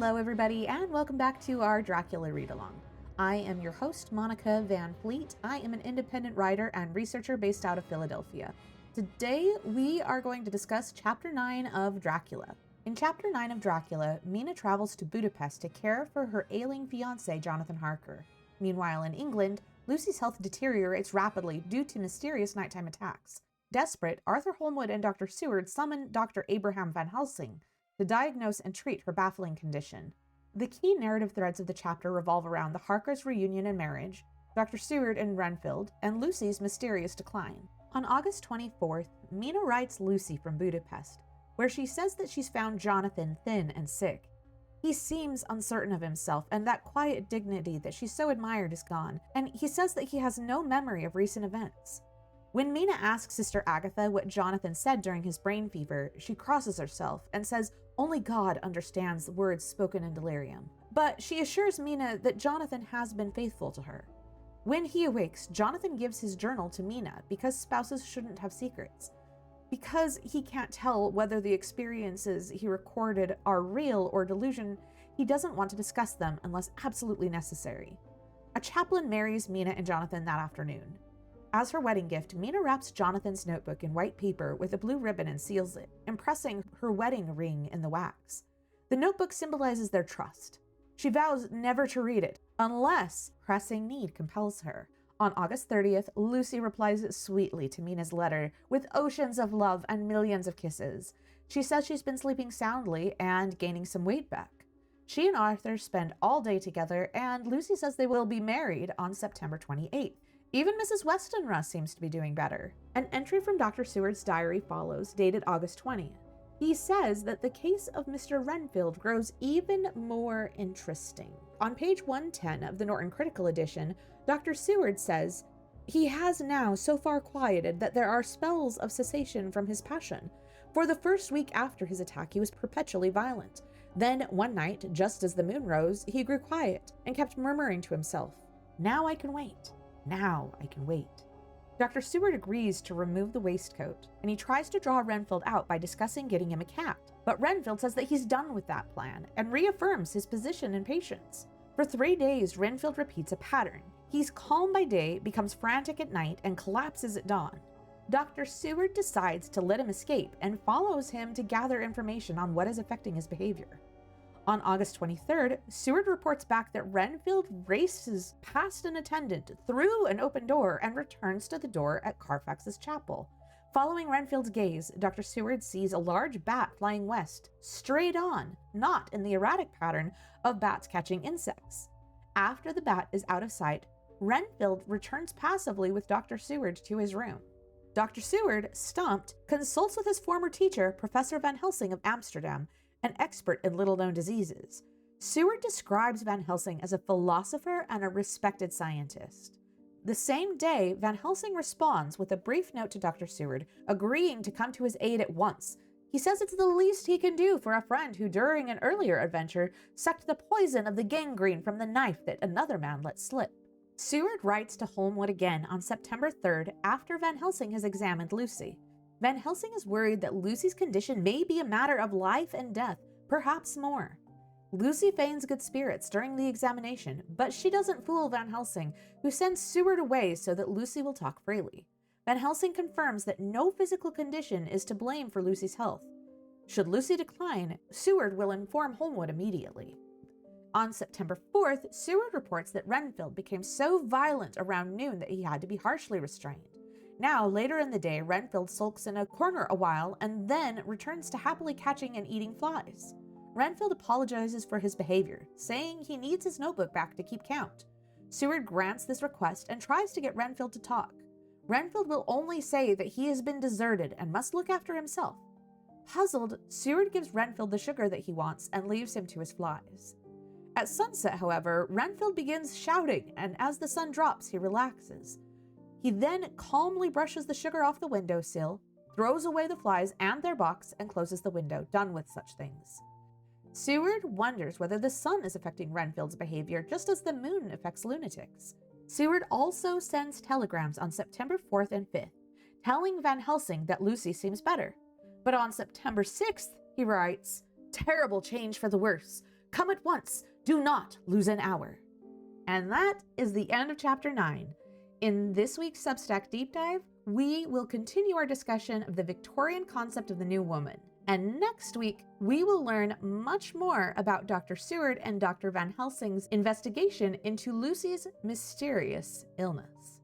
Hello everybody, and welcome back to our Dracula read-along. I am your host, Monica Van Fleet. I am an independent writer and researcher based out of Philadelphia. Today, we are going to discuss Chapter 9 of Dracula. In Chapter 9 of Dracula, Mina travels to Budapest to care for her ailing fiancé, Jonathan Harker. Meanwhile, in England, Lucy's health deteriorates rapidly due to mysterious nighttime attacks. Desperate, Arthur Holmwood and Dr. Seward summon Dr. Abraham Van Helsing to diagnose and treat her baffling condition. The key narrative threads of the chapter revolve around the Harkers' reunion and marriage, Dr. Seward and Renfield, and Lucy's mysterious decline. On August 24th, Mina writes Lucy from Budapest, where she says that she's found Jonathan thin and sick. He seems uncertain of himself, and that quiet dignity that she so admired is gone, and he says that he has no memory of recent events. When Mina asks Sister Agatha what Jonathan said during his brain fever, she crosses herself and says only God understands the words spoken in delirium. But she assures Mina that Jonathan has been faithful to her. When he awakes, Jonathan gives his journal to Mina because spouses shouldn't have secrets. Because he can't tell whether the experiences he recorded are real or delusion, he doesn't want to discuss them unless absolutely necessary. A chaplain marries Mina and Jonathan that afternoon. As her wedding gift, Mina wraps Jonathan's notebook in white paper with a blue ribbon and seals it, impressing her wedding ring in the wax. The notebook symbolizes their trust. She vows never to read it, unless pressing need compels her. On August 30th, Lucy replies sweetly to Mina's letter with oceans of love and millions of kisses. She says she's been sleeping soundly and gaining some weight back. She and Arthur spend all day together, and Lucy says they will be married on September 28th. Even Mrs. Westenra seems to be doing better. An entry from Dr. Seward's diary follows, dated August 20th. He says that the case of Mr. Renfield grows even more interesting. On page 110 of the Norton Critical Edition, Dr. Seward says, "He has now so far quieted that there are spells of cessation from his passion. For the first week after his attack, he was perpetually violent. Then, one night, just as the moon rose, he grew quiet and kept murmuring to himself, 'Now I can wait. Now I can wait.'" Dr. Seward agrees to remove the waistcoat, and he tries to draw Renfield out by discussing getting him a cat. But Renfield says that he's done with that plan and reaffirms his position and patience. For 3 days, Renfield repeats a pattern. He's calm by day, becomes frantic at night, and collapses at dawn. Dr. Seward decides to let him escape and follows him to gather information on what is affecting his behavior. On August 23rd, Seward reports back that Renfield races past an attendant through an open door and returns to the door at Carfax's chapel. Following Renfield's gaze, Dr. Seward sees a large bat flying west, straight on, not in the erratic pattern of bats catching insects. After the bat is out of sight, Renfield returns passively with Dr. Seward to his room. Dr. Seward, stumped, consults with his former teacher, Professor Van Helsing of Amsterdam, an expert in little-known diseases. Seward describes Van Helsing as a philosopher and a respected scientist. The same day, Van Helsing responds with a brief note to Dr. Seward, agreeing to come to his aid at once. He says it's the least he can do for a friend who, during an earlier adventure, sucked the poison of the gangrene from the knife that another man let slip. Seward writes to Holmwood again on September 3rd after Van Helsing has examined Lucy. Van Helsing is worried that Lucy's condition may be a matter of life and death, perhaps more. Lucy feigns good spirits during the examination, but she doesn't fool Van Helsing, who sends Seward away so that Lucy will talk freely. Van Helsing confirms that no physical condition is to blame for Lucy's health. Should Lucy decline, Seward will inform Holmwood immediately. On September 4th, Seward reports that Renfield became so violent around noon that he had to be harshly restrained. Now, later in the day, Renfield sulks in a corner a while and then returns to happily catching and eating flies. Renfield apologizes for his behavior, saying he needs his notebook back to keep count. Seward grants this request and tries to get Renfield to talk. Renfield will only say that he has been deserted and must look after himself. Puzzled, Seward gives Renfield the sugar that he wants and leaves him to his flies. At sunset, however, Renfield begins shouting, and as the sun drops, he relaxes. He then calmly brushes the sugar off the windowsill, throws away the flies and their box, and closes the window, done with such things. Seward wonders whether the sun is affecting Renfield's behavior just as the moon affects lunatics. Seward also sends telegrams on September 4th and 5th, telling Van Helsing that Lucy seems better. But on September 6th, he writes, "Terrible change for the worse. Come at once. Do not lose an hour. And that is the end of Chapter 9. In this week's Substack Deep Dive, we will continue our discussion of the Victorian concept of the new woman. And next week, we will learn much more about Dr. Seward and Dr. Van Helsing's investigation into Lucy's mysterious illness.